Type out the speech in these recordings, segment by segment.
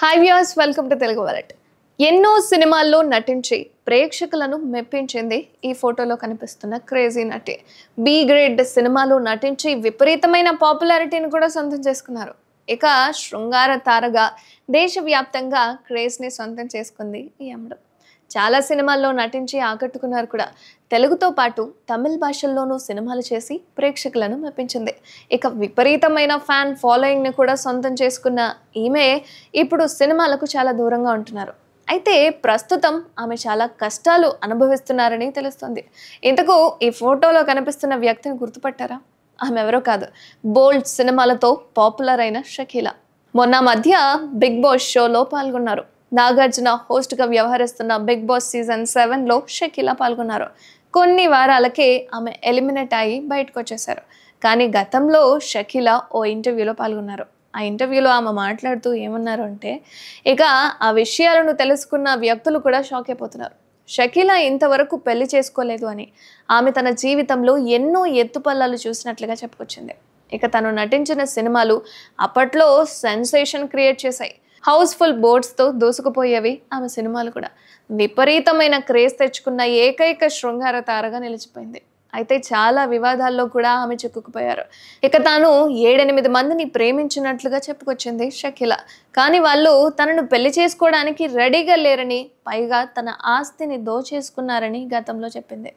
Hi viewers, welcome to Telugu wallet. ఎన్నో సినిమాల్లో నటించి ప్రేక్షకులను మెప్పించింది ఈ ఫోటోలో కనిపిస్తున్న క్రేజీ నటి. బి గ్రేడ్ సినిమాలో నటించి విపరీతమైన పాపులారిటీని కూడా సొంతం చేసుకున్నారు. ఇక శృంగార తారగా దేశవ్యాప్తంగా క్రేజ్ని సొంతం చేసుకుంది ఈ అమ్మడు. చాలా సినిమాల్లో నటించి ఆకట్టుకున్నారు కూడా. తెలుగుతో పాటు తమిళ భాషల్లోనూ సినిమాలు చేసి ప్రేక్షకులను మెప్పించింది. ఇక విపరీతమైన ఫ్యాన్ ఫాలోయింగ్ని కూడా సొంతం చేసుకున్న ఈమె ఇప్పుడు సినిమాలకు చాలా దూరంగా ఉంటున్నారు. అయితే ప్రస్తుతం ఆమె చాలా కష్టాలు అనుభవిస్తున్నారని తెలుస్తుంది. ఇంతకు ఈ ఫోటోలో కనిపిస్తున్న వ్యక్తిని గుర్తుపట్టారా? ఆమె ఎవరో కాదు, బోల్డ్ సినిమాలతో పాపులర్ అయిన షకీలా. మొన్న మధ్య బిగ్ బాస్ షోలో పాల్గొన్నారు. నాగార్జున హోస్ట్గా వ్యవహరిస్తున్న బిగ్ బాస్ సీజన్ 7లో షకీలా పాల్గొన్నారు. కొన్ని వారాలకే ఆమె ఎలిమినేట్ అయ్యి బయటకు వచ్చేశారు. కానీ గతంలో షకీలా ఓ ఇంటర్వ్యూలో పాల్గొన్నారు. ఆ ఇంటర్వ్యూలో ఆమె మాట్లాడుతూ ఏమన్నారు అంటే, ఇక ఆ విషయాలను తెలుసుకున్న వ్యక్తులు కూడా షాక్ అయిపోతున్నారు. షకీలా ఇంతవరకు పెళ్లి చేసుకోలేదు అని, ఆమె తన జీవితంలో ఎన్నో ఎత్తుపల్లాలు చూసినట్లుగా చెప్పుకొచ్చింది. ఇక తను నటించిన సినిమాలు అప్పట్లో సెన్సేషన్ క్రియేట్ చేశాయి. హౌస్ఫుల్ బోర్డ్స్తో దూసుకుపోయేవి ఆమె సినిమాలు కూడా. విపరీతమైన క్రేజ్ తెచ్చుకున్న ఏకైక శృంగార తారగా నిలిచిపోయింది. అయితే చాలా వివాదాల్లో కూడా ఆమె చిక్కుకుపోయారు. ఇక తాను 7-8 మందిని ప్రేమించినట్లుగా చెప్పుకొచ్చింది షకీలా. కానీ వాళ్ళు తనను పెళ్లి చేసుకోవడానికి రెడీగా లేరని, పైగా తన ఆస్తిని దోచేసుకున్నారని గతంలో చెప్పింది.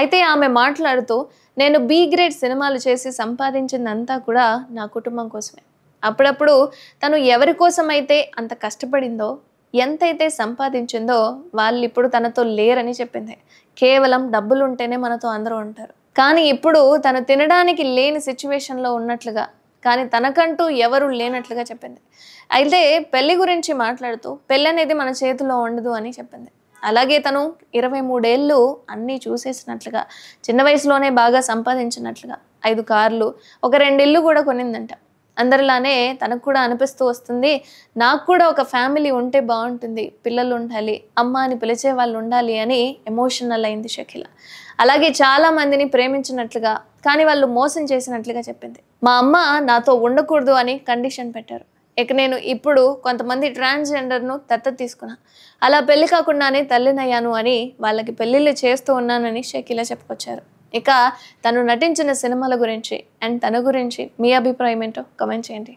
అయితే ఆమె మాట్లాడుతూ, నేను బి గ్రేడ్ సినిమాలు చేసి సంపాదించిందంతా కూడా నా కుటుంబం కోసమే. అప్పుడప్పుడు తను ఎవరి కోసమైతే అంత కష్టపడిందో, ఎంతైతే సంపాదించిందో వాళ్ళు ఇప్పుడు తనతో లేరని చెప్పింది. కేవలం డబ్బులు ఉంటేనే మనతో అందరూ ఉంటారు, కానీ ఇప్పుడు తను తినడానికి లేని సిచ్యువేషన్లో ఉన్నట్లుగా, కానీ తనకంటూ ఎవరు లేనట్లుగా చెప్పింది. అయితే పెళ్లి గురించి మాట్లాడుతూ, పెళ్ళి అనేది మన చేతిలో ఉండదు అని చెప్పింది. అలాగే తను 23 ఏళ్ళు అన్నీ చూసేసినట్లుగా, చిన్న వయసులోనే బాగా సంపాదించినట్లుగా, 5 కార్లు, ఒక 2 ఇళ్ళు కూడా కొనిందంట. అందరిలానే తనకు కూడా అనిపిస్తూ వస్తుంది, నాకు కూడా ఒక ఫ్యామిలీ ఉంటే బాగుంటుంది, పిల్లలు ఉండాలి, అమ్మ అని పిలిచే వాళ్ళు ఉండాలి అని ఎమోషనల్ అయింది షకీలా. అలాగే చాలా మందిని ప్రేమించినట్లుగా, కానీ వాళ్ళు మోసం చేసినట్లుగా చెప్పింది. మా అమ్మ నాతో ఉండకూడదు అని కండిషన్ పెట్టారు. ఇక నేను ఇప్పుడు కొంతమంది ట్రాన్స్జెండర్ను దత్తత తీసుకున్నా, అలా పెళ్లి కాకుండానే తల్లినయ్యాను అని వాళ్ళకి పెళ్ళిళ్ళు చేస్తూ ఉన్నానని షకీలా చెప్పుకొచ్చారు. ఇక తను నటించిన సినిమాల గురించి అండ్ తన గురించి మీ అభిప్రాయం ఏంటో కామెంట్ చేయండి.